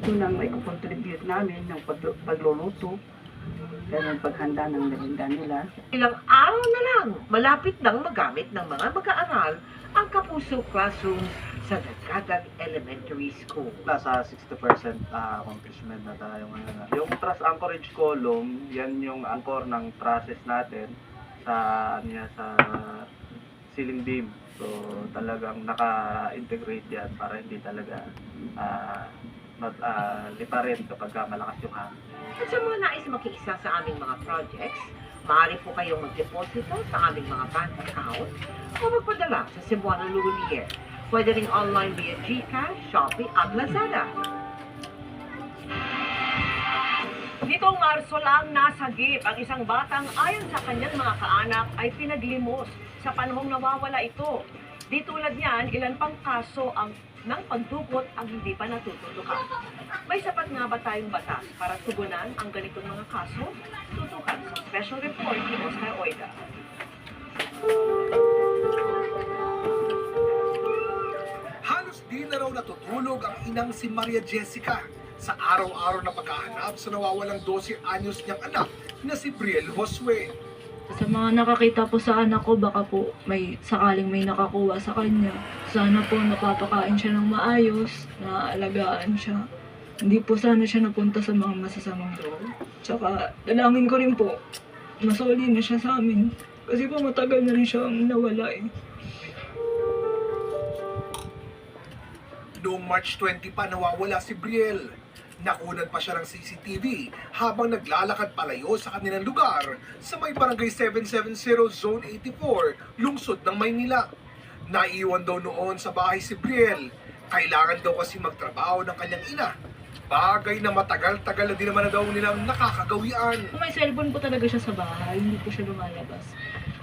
po ng may contribute namin ng pagluluto, ganun paghanda ng merinda nila. Ilang araw na lang, malapit nang magamit ng mga mag-aaral ang Kapuso Classroom sa Nagkadag Elementary School. Nasa 60% accomplishment na tayo ngayon. Yung truss anchorage column, yan yung anchor ng trusses natin sa sa ceiling beam. So talagang naka-integrate yan para hindi talaga lipa rin kapag malakas yung hangin. At sa mga nais makiisa sa aming mga projects, maaari po kayong mag-deposito sa aming mga bank account o magpadala sa Cebuano Lumiere. Pwede rin online via GCash, Shopee at Lazada. Nitong Marso lang nasagip ang isang batang ayon sa kanyang mga kaanak ay pinaglimos sa panahong nawawala ito. Di tulad niyan, ilan pang kaso ng pagdukot ang hindi pa natututukan. May sapat nga ba tayong batas para tugunan ang ganitong mga kaso? Tutukan sa special report ni Oscar Oida. Halos di na raw natutulog ang inang si Maria Jessica sa araw-araw na paghahanap sa nawawalang 12 anyos niyang anak na si Briel Josue. Sa mga nakakita po sa anak ko, baka po sakaling may nakakuha sa kanya. Sana po napapakain siya ng maayos, naaalagaan siya. Hindi po sana siya napunta sa mga masasamang loob. Tsaka dalangin ko rin po, masoli na siya sa amin. Kasi po matagal na rin siyang nawala eh. Noong March 20 pa nawawala si Briel. Nakunan pa siya ng CCTV habang naglalakad palayo sa kanilang lugar sa may barangay 770 Zone 84, lungsod ng Maynila. Naiwan daw noon sa bahay si Briel. Kailangan daw kasi magtrabaho ng kanyang ina. Bagay na matagal-tagal na din naman na daw nilang nakakagawian. May cellphone po talaga siya sa bahay, hindi po siya lumalabas.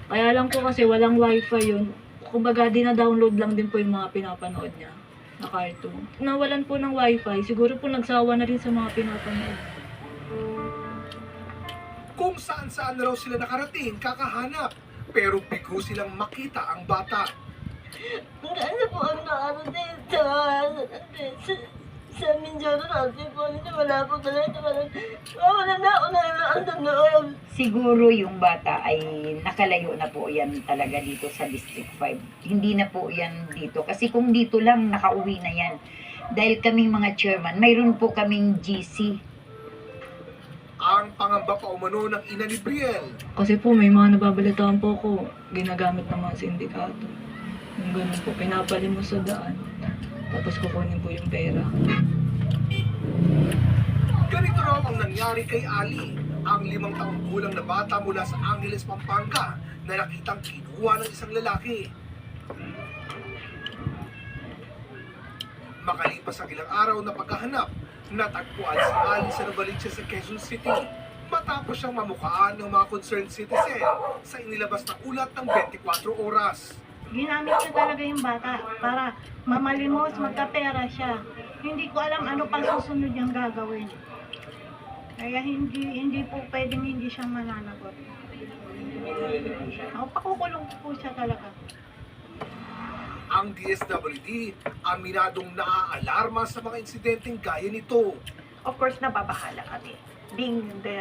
Kaya lang po kasi walang wifi yun. Kumbaga dina-download lang din po yung mga pinapanood niya na cartoon. Nawalan po ng wifi, siguro po nagsawa na rin sa mga pinapanood. Kung saan-saan na raw sila nakarating kakahanap, pero bigo silang makita ang bata. Ano po ang nakarating sa Mindoro natin po. Wala po talaga. Wala na ako na ang loob. Siguro yung bata ay nakalayo na po yan talaga dito sa District 5. Hindi na po yan dito. Kasi kung dito lang, nakauwi na yan. Dahil kaming mga chairman, mayroon po kaming GC. Ang pangamba pa umano ng ina ni Briel. Kasi po may mga nababalitaan po ko, ginagamit ng mga sindikato. Yung ganun po, pinapalimos sa daan. Tapos kukunin po yung pera. Ganito raw ang nangyari kay Ali, ang 5 taong gulang na bata mula sa Angeles, Pampanga na nakitang kinuha ng isang lalaki. Makalipas ang ilang araw na paghahanap, natagpuan si Ali sa Novaliches sa Quezon City matapos siyang mamukhaan ng mga concerned citizen sa inilabas na ulat ng 24 oras. Ginamit niya talaga yung bata para mamalimos, magkapera siya. Hindi ko alam ano pang susunod niyang gagawin. Kaya hindi po pwedeng hindi siyang mananagot. Ako, pakukulong po siya talaga. Ang DSWD aminadong naaalarma sa mga insidenteng gaya nito. Of course, nababahala kami. Being the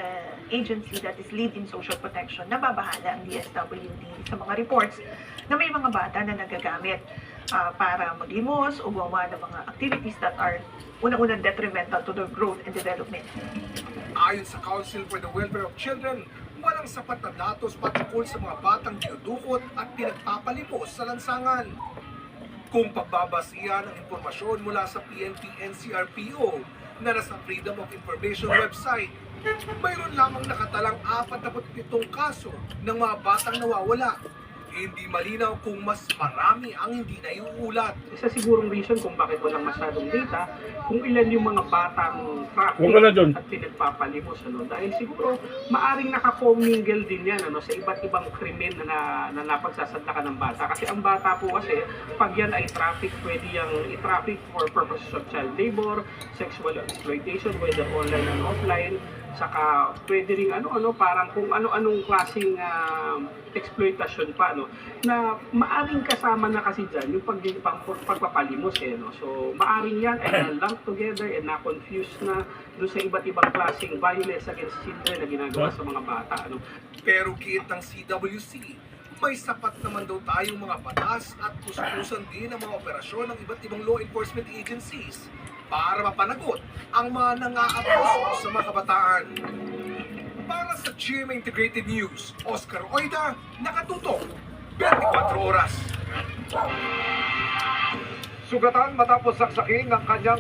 agency that is lead in social protection, nababahala ang DSWD sa mga reports na may mga bata na nagagamit para maglimos o gumawa ng mga activities that are unang-unang detrimental to their growth and development. Ayon sa Council for the Welfare of Children, walang sapat na datos patungkol sa mga batang dinudukot at pinagpapalimos sa lansangan. Kung pagbabasihan ang impormasyon mula sa PNP-NCRPO na nasa Freedom of Information website, mayroon lamang nakatalang 47 kaso ng mga batang nawawala. Hindi malinaw kung mas marami ang hindi naiuulat. Isa sigurong reason kung bakit walang masyadong data, kung ilan yung mga batang traffic at pinagpapalimos. Dahil siguro maaring naka-commingle din yan sa iba't ibang krimen na napagsasadlakan ng bata. Kasi ang bata po kasi, pag yan ay traffic, pwede yung i-traffic for purposes of child labor, sexual exploitation, whether online and offline. Saka pwede rin parang kung ano-anong klaseng exploitation pa, no, na maaring kasama na kasi dyan yung pagpapalimos, no. So maaring yan ay na-lump together and na-confuse na doon sa iba't ibang klaseng violence against children na ginagawa sa mga bata, no. Pero giit ng CWC, may sapat naman daw tayong mga batas at kusukusan din ang mga operasyon ng iba't ibang law enforcement agencies para mapanagot ang mga nang-aabuso sa mga kabataan. Para sa GMA Integrated News, Oscar Oida, nakatutok, 24 oras. Sugatan matapos saksakin ng kanyang